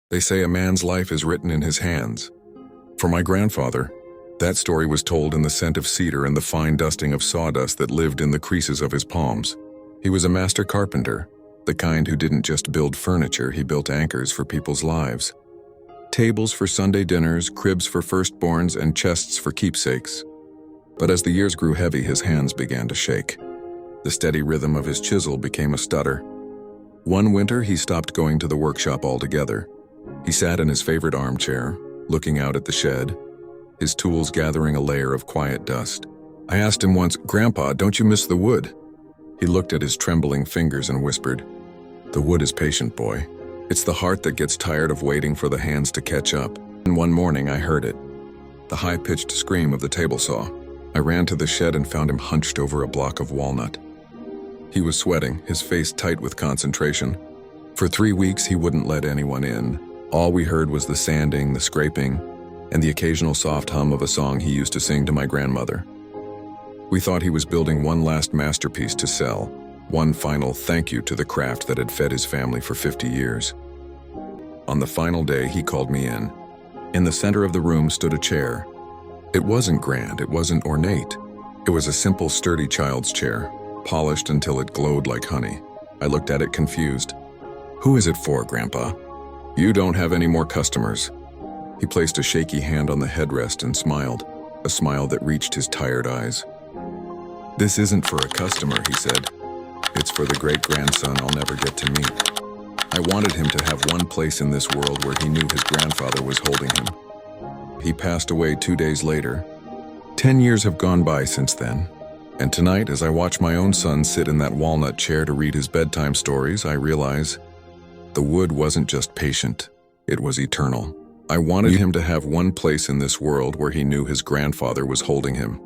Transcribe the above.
They say a man's life is written in his hands. For my grandfather, that story was told in the scent of cedar and the fine dusting of sawdust that lived in the creases of his palms. He was a master carpenter, the kind who didn't just build furniture, he built anchors for people's lives. Tables for Sunday dinners, cribs for firstborns, and chests for keepsakes. But as the years grew heavy, his hands began to shake. The steady rhythm of his chisel became a stutter. One winter, he stopped going to the workshop altogether. He sat in his favorite armchair, looking out at the shed, his tools gathering a layer of quiet dust. I asked him once, "Grandpa, don't you miss the wood?" He looked at his trembling fingers and whispered, "The wood is patient, boy. It's the heart that gets tired of waiting for the hands to catch up." And one morning I heard it, the high-pitched scream of the table saw. I ran to the shed and found him hunched over a block of walnut. He was sweating, his face tight with concentration. For 3 weeks he wouldn't let anyone in. All we heard was the sanding, the scraping, and the occasional soft hum of a song he used to sing to my grandmother. We thought he was building one last masterpiece to sell, one final thank you to the craft that had fed his family for 50 years. On the final day, he called me in. In the center of the room stood a chair. It wasn't grand, it wasn't ornate. It was a simple, sturdy child's chair, polished until it glowed like honey. I looked at it confused. "Who is it for, Grandpa?" "You don't have any more customers." He placed a shaky hand on the headrest and smiled, a smile that reached his tired eyes. "This isn't for a customer," he said. "It's for the great-grandson I'll never get to meet." I wanted him to have one place in this world where he knew his grandfather was holding him. He passed away 2 days later. 10 years have gone by since then. And tonight, as I watch my own son sit in that walnut chair to read his bedtime stories, I realize the wood wasn't just patient, it was eternal. I wanted him to have one place in this world where he knew his grandfather was holding him.